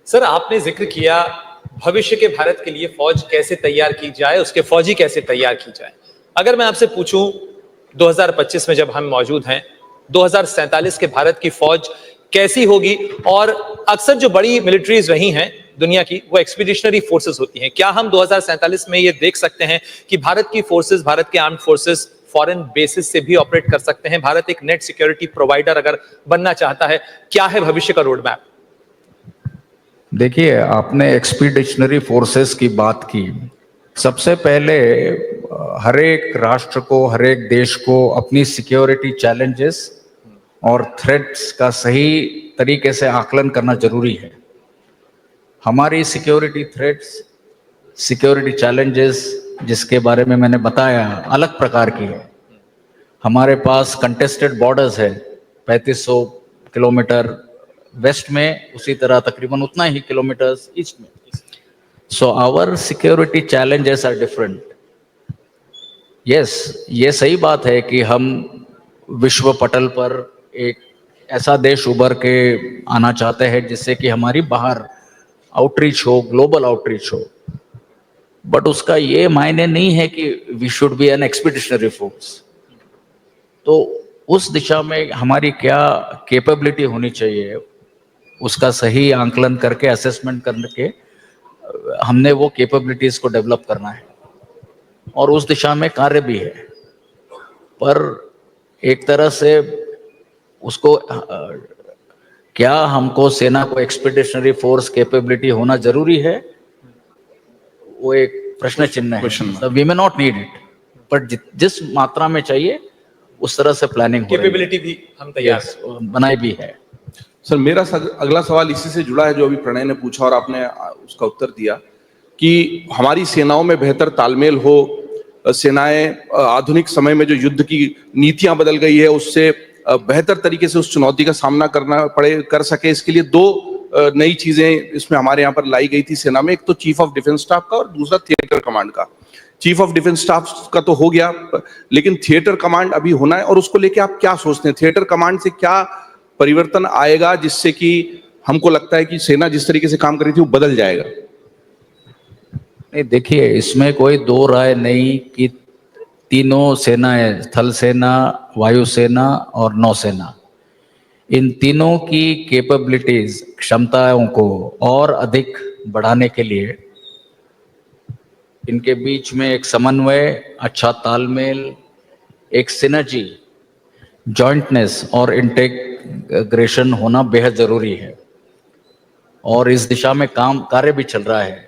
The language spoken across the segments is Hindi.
सर, आपने जिक्र किया भविष्य के भारत के लिए फौज कैसे तैयार की जाए, उसके फौजी कैसे तैयार की जाए। अगर मैं आपसे पूछूं 2025 में जब हम मौजूद हैं, 2047 के भारत की फौज कैसी होगी? और अक्सर जो बड़ी मिलिट्रीज रही हैं दुनिया की, वो एक्सपीडिशनरी फोर्सेस होती हैं। क्या हम 2047 में ये देख सकते हैं कि भारत की फोर्सेस, भारत के आर्म्ड फोर्सेस फॉरेन बेसिस से भी ऑपरेट कर सकते हैं? भारत एक नेट सिक्योरिटी प्रोवाइडर अगर बनना चाहता है, क्या है भविष्य का रोड मैप? देखिए, आपने एक्सपीडिशनरी फोर्सेस की बात की। सबसे पहले हर एक राष्ट्र को, हर एक देश को अपनी सिक्योरिटी चैलेंजेस और थ्रेट्स का सही तरीके से आकलन करना जरूरी है। हमारी सिक्योरिटी थ्रेट्स, सिक्योरिटी चैलेंजेस जिसके बारे में मैंने बताया, अलग प्रकार की है। हमारे पास कंटेस्टेड बॉर्डर्स है 3500 किलोमीटर वेस्ट में, उसी तरह तकरीबन उतना ही किलोमीटर्स ईस्ट में। So our security challenges are different. Yes, ये सही बात है कि हम विश्व पटल पर एक ऐसा देश उभर के आना चाहते हैं जिससे कि हमारी बाहर आउटरीच हो, ग्लोबल आउटरीच हो। बट उसका ये मायने नहीं है कि we should be an expeditionary force. तो उस दिशा में हमारी क्या कैपेबिलिटी होनी चाहिए, उसका सही आंकलन करके, असेसमेंट करके हमने वो कैपेबिलिटीज को डेवलप करना है और उस दिशा में कार्य भी है। पर एक तरह से उसको क्या हमको सेना को एक्सपीडिशनरी फोर्स कैपेबिलिटी होना जरूरी है, वो एक प्रश्न चिन्ह है। We may not need it, but जिस मात्रा में चाहिए उस तरह से प्लानिंग कैपेबिलिटी भी हम तैयार बनाई भी है। सर, मेरा अगला सवाल इसी से जुड़ा है जो अभी प्रणय ने पूछा और आपने उसका उत्तर दिया कि हमारी सेनाओं में बेहतर तालमेल हो, सेनाएं आधुनिक समय में जो युद्ध की नीतियां बदल गई है उससे बेहतर तरीके से उस चुनौती का सामना कर सके। इसके लिए दो नई चीजें इसमें हमारे यहाँ पर लाई गई थी सेना में। एक तो चीफ ऑफ डिफेंस स्टाफ का और दूसरा थिएटर कमांड का। चीफ ऑफ डिफेंस स्टाफ का तो हो गया, लेकिन थिएटर कमांड अभी होना है। और उसको लेके आप क्या सोचते हैं? थिएटर कमांड से क्या परिवर्तन आएगा जिससे कि हमको लगता है कि सेना जिस तरीके से काम कर रही थी वो बदल जाएगा? नहीं, देखिए, इसमें कोई दो राय नहीं कि तीनों सेनाएं, थल सेना, वायुसेना और नौसेना, इन तीनों की कैपेबिलिटीज, क्षमताओं को और अधिक बढ़ाने के लिए इनके बीच में एक समन्वय, अच्छा तालमेल, एक सिनर्जी, जॉइंटनेस और इंटीग्रेशन होना बेहद जरूरी है। और इस दिशा में कार्य भी चल रहा है।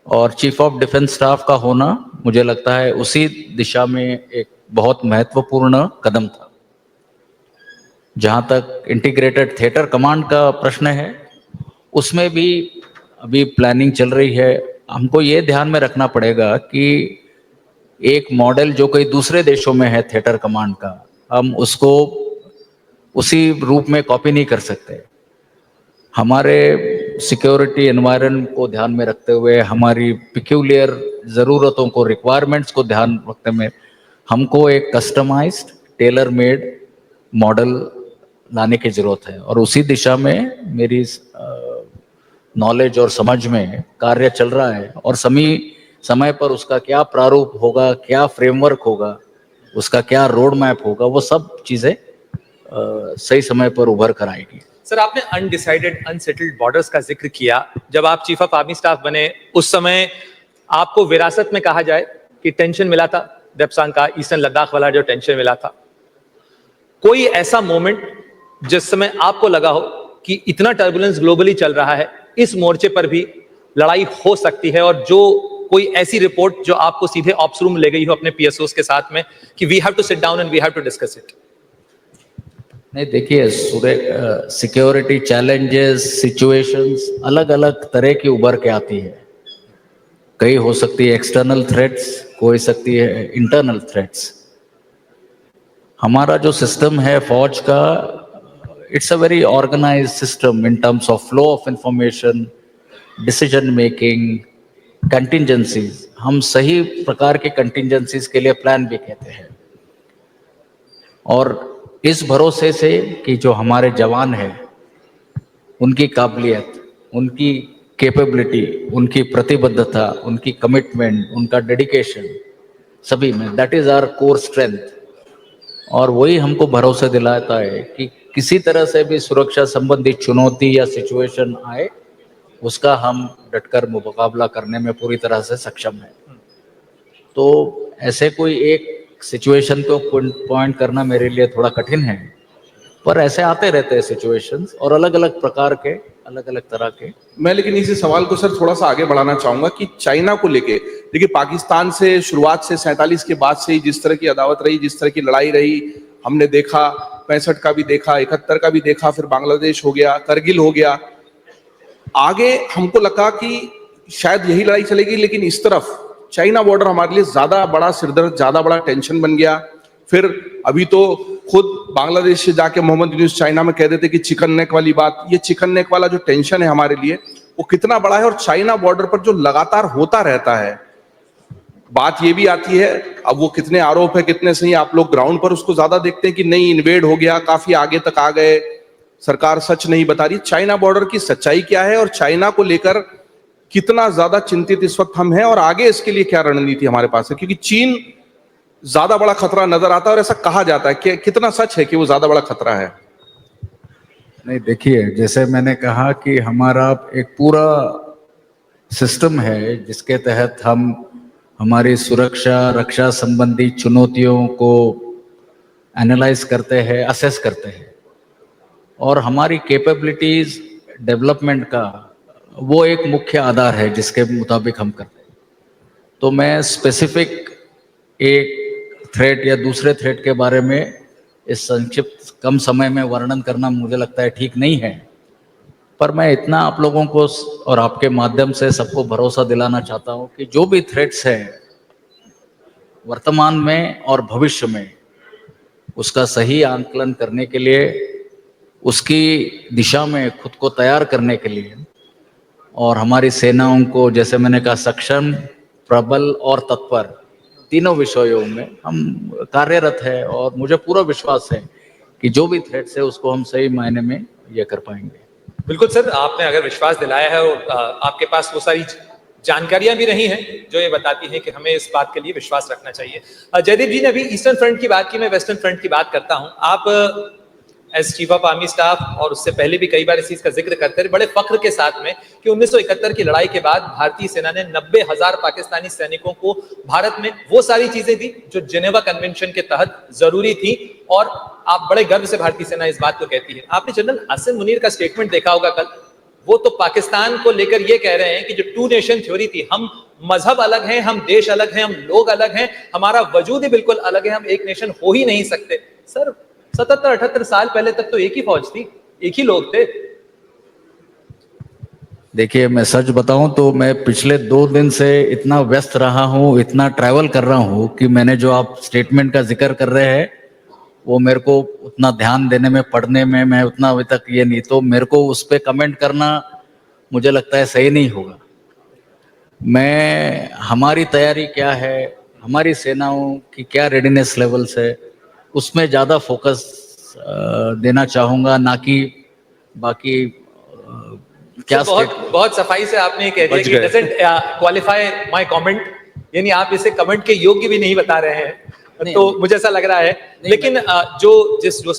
और चीफ ऑफ डिफेंस स्टाफ का होना मुझे लगता है उसी दिशा में एक बहुत महत्वपूर्ण कदम था। जहां तक इंटीग्रेटेड थिएटर कमांड का प्रश्न है, उसमें भी अभी प्लानिंग चल रही है। हमको ये ध्यान में रखना पड़ेगा कि एक मॉडल जो कोई दूसरे देशों में है थिएटर कमांड का, हम उसको उसी रूप में कॉपी नहीं कर सकते। हमारे सिक्योरिटी एनवायरनमेंट को ध्यान में रखते हुए, हमारी पिक्यूलियर ज़रूरतों को, रिक्वायरमेंट्स को ध्यान रखते हुए हमको एक कस्टमाइज्ड, टेलर मेड मॉडल लाने की ज़रूरत है। और उसी दिशा में मेरी नॉलेज और समझ में कार्य चल रहा है। और समय पर उसका क्या प्रारूप होगा, क्या फ्रेमवर्क होगा, उसका क्या रोड मैप होगा, वो सब चीज़ें सही समय पर उभर कर आएगी। सर, आपने अनडिसाइडेड, अनसेटल्ड बॉर्डर्स का जिक्र किया। जब आप चीफ ऑफ आर्मी स्टाफ बने उस समय आपको विरासत में कहा जाए कि टेंशन मिला था, देप्सांग का ईस्टर्न लद्दाख वाला जो टेंशन मिला था, कोई ऐसा मोमेंट जिस समय आपको लगा हो कि इतना टर्बुलेंस ग्लोबली चल रहा है, इस मोर्चे पर भी लड़ाई हो सकती है, और जो कोई ऐसी रिपोर्ट जो आपको सीधे ऑप्स रूम ले गई हो अपने पीएसओस के साथ में कि we have to sit down and we have to discuss it? नहीं, देखिए, सिक्योरिटी चैलेंजेस, सिचुएशंस अलग अलग तरह की उभर के आती है। कई हो सकती है एक्सटर्नल थ्रेट्स, कोई सकती है इंटरनल थ्रेट्स। हमारा जो सिस्टम है फौज का, it's a very organised system in terms of flow of information, decision making, contingencies. हम सही प्रकार के कंटिजेंसीज के लिए प्लान भी कहते हैं। और इस भरोसे से कि जो हमारे जवान हैं उनकी काबिलियत, उनकी कैपेबिलिटी, उनकी प्रतिबद्धता, उनकी कमिटमेंट, उनका डेडिकेशन सभी में, that is our core strength. और वही हमको भरोसा दिलाता है कि किसी तरह से भी सुरक्षा संबंधी चुनौती या सिचुएशन आए, उसका हम डटकर मुकाबला करने में पूरी तरह से सक्षम है। तो ऐसे कोई एक सिचुएशन को पॉइंट करना मेरे लिए थोड़ा कठिन है, पर ऐसे आते रहते हैं सिचुएशंस, और अलग अलग प्रकार के, अलग अलग तरह के। मैं लेकिन इसी सवाल को सर थोड़ा सा आगे बढ़ाना चाहूंगा कि चाइना को लेके, देखिए पाकिस्तान से शुरुआत से 47 के बाद से ही जिस तरह की अदावत रही, जिस तरह की लड़ाई रही, हमने देखा 65 का भी देखा, 71 का भी देखा, फिर बांग्लादेश हो गया, करगिल हो गया। आगे हमको लगा कि शायद यही लड़ाई चलेगी, लेकिन इस तरफ चाइना बॉर्डर हमारे लिए ज्यादा बड़ा सिरदर्द, ज्यादा बड़ा टेंशन बन गया। फिर अभी तो खुद बांग्लादेश से जाके मोहम्मद यूनुस चाइना में कह देते कि चिकन नेक वाली बात, ये चिकन नेक वाला जो टेंशन है हमारे लिए वो कितना बड़ा है, और चाइना बॉर्डर पर जो लगातार होता रहता है। बात ये भी आती है, अब वो कितने आरोप है कितने सही, आप लोग ग्राउंड पर उसको ज्यादा देखते हैं कि नहीं इन्वेड हो गया, काफी आगे तक आ गए, सरकार सच नहीं बता रही। चाइना बॉर्डर की सच्चाई क्या है, और चाइना को लेकर कितना ज्यादा चिंतित इस वक्त हम हैं, और आगे इसके लिए क्या रणनीति हमारे पास है? क्योंकि चीन ज्यादा बड़ा खतरा नजर आता है, और ऐसा कहा जाता है कि कितना सच है कि वो ज्यादा बड़ा खतरा है? नहीं, देखिए, जैसे मैंने कहा कि हमारा एक पूरा सिस्टम है जिसके तहत हम हमारी सुरक्षा रक्षा संबंधी चुनौतियों को एनालाइज करते हैं, असेस करते हैं, और हमारी कैपेबिलिटीज डेवलपमेंट का वो एक मुख्य आधार है जिसके मुताबिक हम करते हैं। तो मैं स्पेसिफिक एक थ्रेट या दूसरे थ्रेट के बारे में इस संक्षिप्त कम समय में वर्णन करना मुझे लगता है ठीक नहीं है, पर मैं इतना आप लोगों को और आपके माध्यम से सबको भरोसा दिलाना चाहता हूं कि जो भी थ्रेट्स हैं वर्तमान में और भविष्य में, उसका सही आंकलन करने के लिए, उसकी दिशा में खुद को तैयार करने के लिए, और हमारी सेनाओं को जैसे मैंने कहा सक्षम, प्रबल और तत्पर, तीनों विषयों में हम कार्यरत है, और मुझे पूरा विश्वास है कि जो भी थ्रेट्स है उसको हम सही मायने में ये कर पाएंगे। बिल्कुल सर, आपने अगर विश्वास दिलाया है और आपके पास वो सारी जानकारियां भी रही हैं जो ये बताती हैं कि हमें इस बात के लिए विश्वास रखना चाहिए। जयदीप जी ने अभी ईस्टर्न फ्रंट की बात की, मैं वेस्टर्न फ्रंट की बात करता हूं। आप as chief of army staff और उससे पहले भी कई बार इस चीज का जिक्र करते रहे बड़े फख्र के साथ में कि 1971 की लड़ाई के बाद भारतीय सेना ने 90,000 पाकिस्तानी सैनिकों को भारत में वो सारी चीजें दी जो जिनेवा कन्वेंशन के तहत जरूरी थी, और आप बड़े गर्व से भारतीय सेना इस बात को कहती है। आपने जनरल हासिम मुनीर का स्टेटमेंट देखा होगा कल, वो तो पाकिस्तान को लेकर ये कह रहे हैं कि जो 2 नेशन थ्योरी थी, हम मजहब अलग हैं, हम देश अलग हैं, हम लोग अलग हैं, हमारा वजूद ही बिल्कुल अलग है, हम एक नेशन हो ही नहीं सकते। सर 77-78 साल पहले तक तो एक ही फौज थी, एक ही लोग थे। देखिए, मैं सच बताऊं तो मैं पिछले 2 दिन से इतना व्यस्त रहा हूं, इतना ट्रैवल कर रहा हूं कि मैंने जो आप स्टेटमेंट का जिक्र कर रहे हैं वो मेरे को उतना ध्यान देने में, पढ़ने में मैं उतना अभी तक ये नहीं, तो मेरे को उस पर कमेंट करना मुझे लगता है सही नहीं होगा। मैं हमारी तैयारी क्या है, हमारी सेनाओं की क्या रेडीनेस लेवल्स है, उसमें ज़्यादा फोकस देना चाहूँगा, ना कि बाकी क्या। बहुत सफाई से आपने कह दिया कि डजंट क्वालिफाई माय कमेंट, यानी आप इसे कमेंट के योग्य भी नहीं बता रहे हैं, तो मुझे ऐसा लग रहा है। लेकिन जो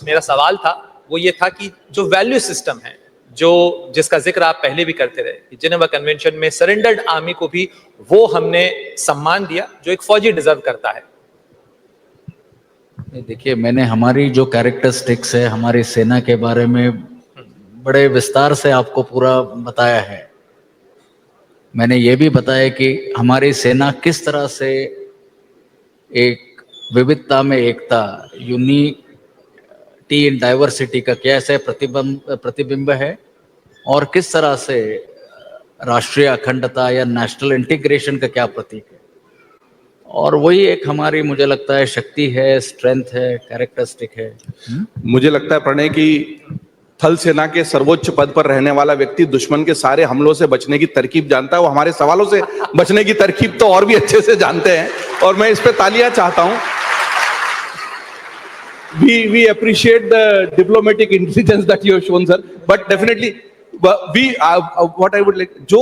मेरा सवाल था वो ये था कि जो वैल्यू सिस्टम है, जो जिसका जिक्र आप पहले भी करते रहे, जिनेवा कन्वेंशन में सरेंडर्ड आर्मी को भी वो हमने सम्मान दिया जो एक फौजी डिजर्व करता है। देखिए, मैंने हमारी जो कैरेक्टरिस्टिक्स है हमारी सेना के बारे में बड़े विस्तार से आपको पूरा बताया है। मैंने ये भी बताया कि हमारी सेना किस तरह से एक विविधता में एकता, यूनिटी इन डाइवर्सिटी का कैसे प्रतिबिंब है, और किस तरह से राष्ट्रीय अखंडता या नेशनल इंटीग्रेशन का क्या प्रतीक है। और वही एक हमारी मुझे लगता है शक्ति है, स्ट्रेंथ है, कैरेक्टरिस्टिक है। मुझे लगता है प्रणय कि थल सेना के सर्वोच्च पद पर रहने वाला व्यक्ति दुश्मन के सारे हमलों से बचने की तरकीब जानता है, वो हमारे सवालों से बचने की तरकीब तो और भी अच्छे से जानते हैं, और मैं इस पे तालियां चाहता हूं। we appreciate the diplomatic intelligence that you have shown, sir, but definitely what I would like जो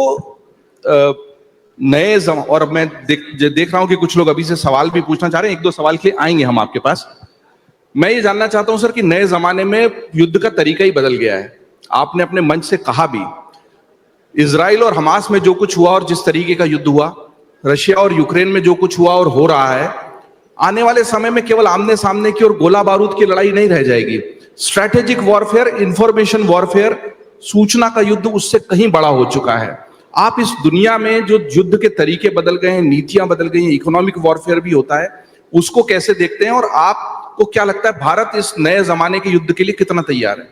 नए और अब मैं देख रहा हूं कि कुछ लोग अभी से सवाल भी पूछना चाह रहे हैं, एक दो सवाल के लिए आएंगे हम आपके पास। मैं ये जानना चाहता हूं सर कि नए जमाने में युद्ध का तरीका ही बदल गया है। आपने अपने मंच से कहा भी, इजराइल और हमास में जो कुछ हुआ और जिस तरीके का युद्ध हुआ, रशिया और यूक्रेन में जो कुछ हुआ और हो रहा है, आने वाले समय में केवल आमने सामने की और गोला बारूद की लड़ाई नहीं रह जाएगी। स्ट्रेटेजिक वॉरफेयर, इंफॉर्मेशन वॉरफेयर, सूचना का युद्ध उससे कहीं बड़ा हो चुका है। आप इस दुनिया में जो युद्ध के तरीके बदल गए हैं, नीतियां बदल गई हैं, इकोनॉमिक वॉरफेयर भी होता है, उसको कैसे देखते हैं और आपको क्या लगता है भारत इस नए जमाने के युद्ध के लिए कितना तैयार है?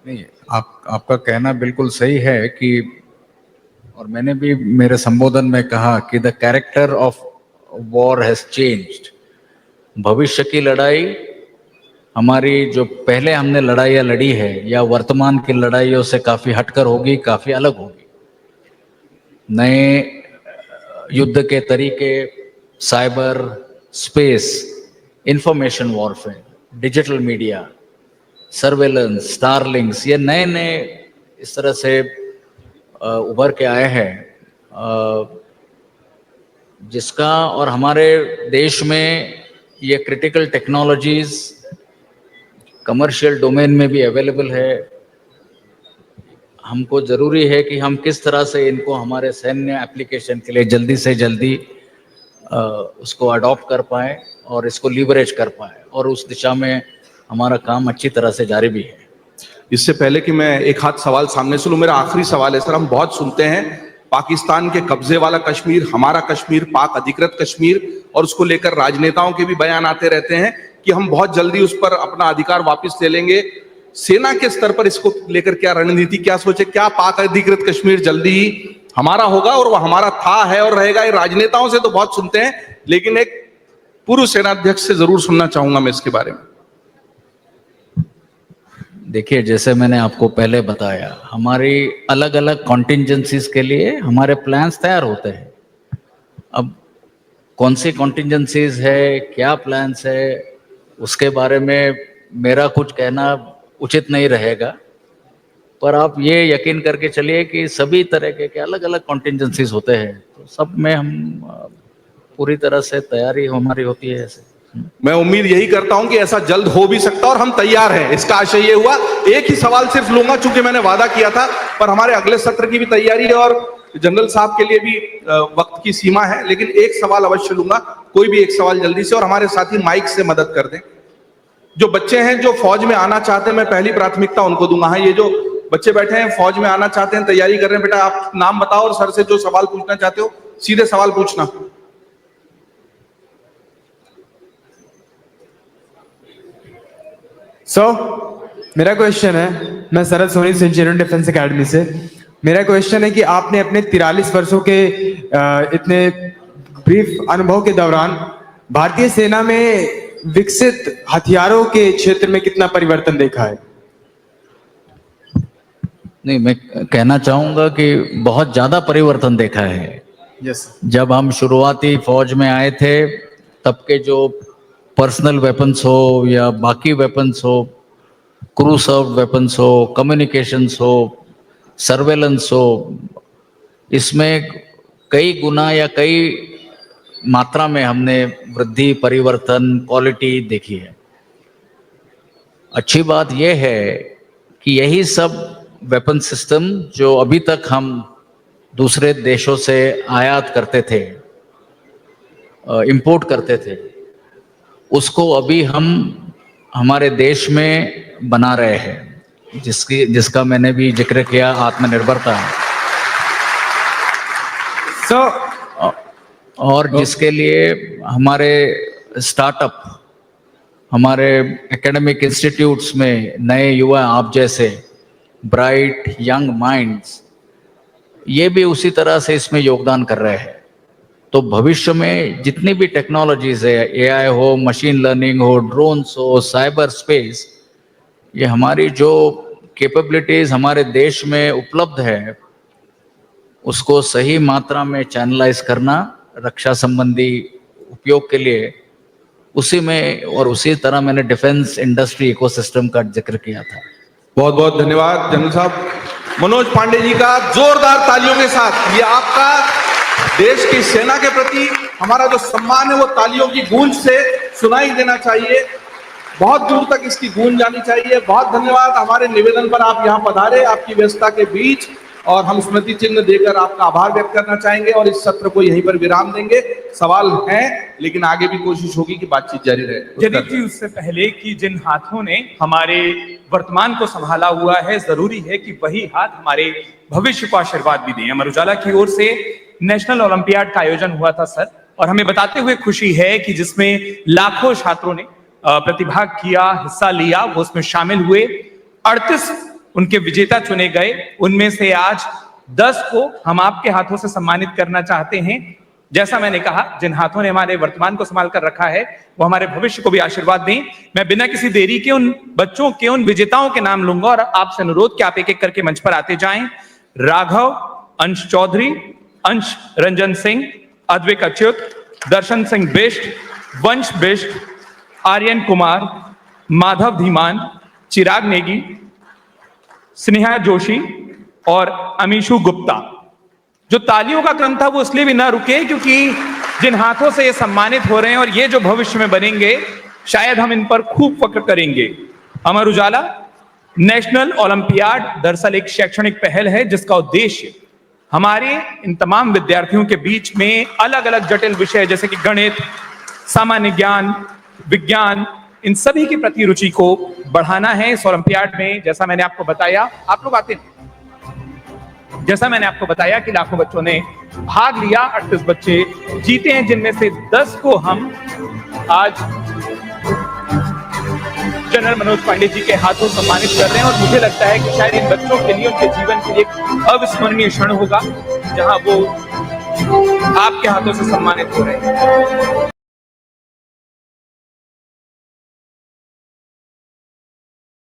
नहीं, आपका कहना बिल्कुल सही है कि, और मैंने भी मेरे संबोधन में कहा कि the character of war has changed. भविष्य की लड़ाई हमारी जो पहले हमने लड़ाइयाँ लड़ी है या वर्तमान की लड़ाइयों से काफी हटकर होगी, काफी अलग होगी। नए युद्ध के तरीके, cyber space, information warfare, digital media, surveillance, Starlinks, ये नए नए इस तरह से उभर के आए हैं, जिसका और हमारे देश में ये क्रिटिकल टेक्नोलॉजीज कमर्शियल डोमेन में भी अवेलेबल है। हमको ज़रूरी है कि हम किस तरह से इनको हमारे सैन्य एप्लीकेशन के लिए जल्दी से जल्दी उसको अडॉप्ट कर पाएँ और इसको लीवरेज कर पाएँ, और उस दिशा में हमारा काम अच्छी तरह से जारी भी है। इससे पहले कि मैं एक हाथ सवाल सामने से लूं, मेरा आखिरी सवाल है सर। हम बहुत सुनते हैं पाकिस्तान के कब्जे वाला कश्मीर, हमारा कश्मीर, पाक अधिकृत कश्मीर, और उसको लेकर राजनेताओं के भी बयान आते रहते हैं कि हम बहुत जल्दी उस पर अपना अधिकार वापस ले लेंगे। सेना के स्तर पर इसको लेकर क्या रणनीति, क्या सोचे? क्या पाक अधिकृत कश्मीर जल्दी ही हमारा होगा और वह हमारा था, है और रहेगा? ये राजनेताओं से तो बहुत सुनते हैं, लेकिन एक पूर्व सेनाध्यक्ष से जरूर सुनना चाहूंगा मैं इसके बारे में। देखिए, जैसे मैंने आपको पहले बताया, हमारी अलग अलग कॉन्टिंजेंसीज के लिए हमारे प्लान्स तैयार होते हैं। अब कौन सी कॉन्टिंजेंसीज है, क्या प्लान्स है, उसके बारे में मेरा कुछ कहना उचित नहीं रहेगा, पर आप ये यकीन करके चलिए कि सभी तरह के अलग अलग कॉन्टिंजेंसीज होते हैं, तो सब में हम पूरी तरह से तैयारी हमारी होती है ऐसे। मैं उम्मीद यही करता हूं कि ऐसा जल्द हो भी सकता है और हम तैयार हैं। इसका आशय ये हुआ। एक ही सवाल सिर्फ लूंगा, चूंकि मैंने वादा किया था, पर हमारे अगले सत्र की भी तैयारी है और जनरल साहब के लिए भी वक्त की सीमा है, लेकिन एक सवाल अवश्य लूंगा। कोई भी एक सवाल जल्दी से, और हमारे साथी माइक से मदद कर दें। जो बच्चे हैं जो फौज में आना चाहते हैं, मैं पहली प्राथमिकता उनको दूंगा। हाँ, ये जो बच्चे बैठे हैं फौज में आना चाहते हैं, तैयारी कर रहे हैं, बेटा आप नाम बताओ और सर से जो सवाल पूछना चाहते हो सीधे सवाल पूछना। मेरा क्वेश्चन है, मैं शरद सोनी से, इंजीनियरिंग डिफेंस एकेडमी से। मेरा क्वेश्चन है कि आपने अपने 43 वर्षों के इतने ब्रीफ अनुभव के दौरान भारतीय सेना में विकसित हथियारों के क्षेत्र में कितना परिवर्तन देखा है? नहीं, मैं कहना चाहूंगा कि बहुत ज्यादा परिवर्तन देखा है। यस। जब हम शुरुआती फौज में आए थे, तब के जो पर्सनल वेपन्स हो या बाकी वेपन्स हो, क्रू सर्व वेपन्स हो, कम्युनिकेशंस हो, सर्वेलेंस हो, इसमें कई गुना या कई मात्रा में हमने वृद्धि, परिवर्तन, क्वालिटी देखी है। अच्छी बात यह है कि यही सब वेपन सिस्टम जो अभी तक हम दूसरे देशों से आयात करते थे, इंपोर्ट करते थे, उसको अभी हम हमारे देश में बना रहे हैं, जिसका मैंने भी जिक्र किया, आत्मनिर्भरता। और जिसके लिए हमारे स्टार्टअप, हमारे एकेडमिक इंस्टीट्यूट्स में नए युवा आप जैसे ब्राइट यंग माइंड्स, ये भी उसी तरह से इसमें योगदान कर रहे हैं। तो भविष्य में जितनी भी टेक्नोलॉजीज है, एआई हो, मशीन लर्निंग हो, ड्रोन्स हो, साइबर स्पेस, ये हमारी जो कैपेबिलिटीज हमारे देश में उपलब्ध है, उसको सही मात्रा में चैनलाइज करना रक्षा संबंधी उपयोग के लिए, उसी में और उसी तरह मैंने डिफेंस इंडस्ट्री इकोसिस्टम का जिक्र किया था। बहुत बहुत धन्यवाद जनरल साहब। मनोज पांडे जी का जोरदार तालियों के साथ। ये आपका देश की सेना के प्रति हमारा जो सम्मान है वो तालियों की गूंज से सुनाई देना चाहिए, बहुत दूर तक इसकी गूंज जानी चाहिए। बहुत धन्यवाद, हमारे निवेदन पर आप यहाँ पधारे आपकी व्यस्तता के बीच, और हम स्मृति चिन्ह देकर आपका आभार व्यक्त करना चाहेंगे और इस सत्र को यहीं पर विराम देंगे। सवाल हैं लेकिन आगे भी कोशिश होगी कि बातचीत जारी रहे। जदीप जी, उससे पहले कि जिन हाथों ने हमारे वर्तमान को संभाला हुआ है, जरूरी है कि वही हाथ हमारे भविष्य को आशीर्वाद भी दें। अमर उजाला की ओर से नेशनल ओलंपियाड का आयोजन हुआ था सर, और हमें बताते हुए खुशी है कि जिसमें लाखों छात्रों ने प्रतिभाग किया, हिस्सा लिया, वो उसमें शामिल हुए। 38 उनके विजेता चुने गए, उनमें से आज 10 को हम आपके हाथों से सम्मानित करना चाहते हैं। जैसा मैंने कहा, जिन हाथों ने हमारे वर्तमान को संभाल कर रखा है वो हमारे भविष्य को भी आशीर्वाद दें। मैं बिना किसी देरी के उन बच्चों के, उन विजेताओं के नाम लूंगा और आपसे अनुरोध कि आप एक एक करके मंच पर आते जाएं। राघव, अंश चौधरी, अंश रंजन सिंह, अद्विक अच्युत, दर्शन सिंह बिष्ट, वंश बिष्ट, आर्यन कुमार, माधव धीमान, चिराग नेगी, स्नेहा जोशी और अमीशु गुप्ता। जो तालियों का क्रम था वो इसलिए भी ना रुके क्योंकि जिन हाथों से ये सम्मानित हो रहे हैं और ये जो भविष्य में बनेंगे, शायद हम इन पर खूब फक्र करेंगे। अमर उजाला नेशनल ओलंपियाड दरअसल एक शैक्षणिक पहल है जिसका उद्देश्य हमारे इन तमाम विद्यार्थियों के बीच में अलग अलग जटिल विषय जैसे कि गणित, सामान्य ज्ञान, विज्ञान, इन सभी के प्रति रुचि को बढ़ाना है। इस ओलंपियाड में जैसा मैंने आपको बताया, आप लोग आते हैं, जैसा मैंने आपको बताया कि लाखों बच्चों ने भाग लिया, 38 बच्चे जीते हैं, जिनमें से 10 को हम आज जनरल मनोज पांडे जी के हाथों सम्मानित कर रहे हैं। और मुझे लगता है कि शायद इन बच्चों के लिए, उनके जीवन के लिए एक अविस्मरणीय क्षण होगा जहां वो आपके हाथों से सम्मानित हो रहे हैं।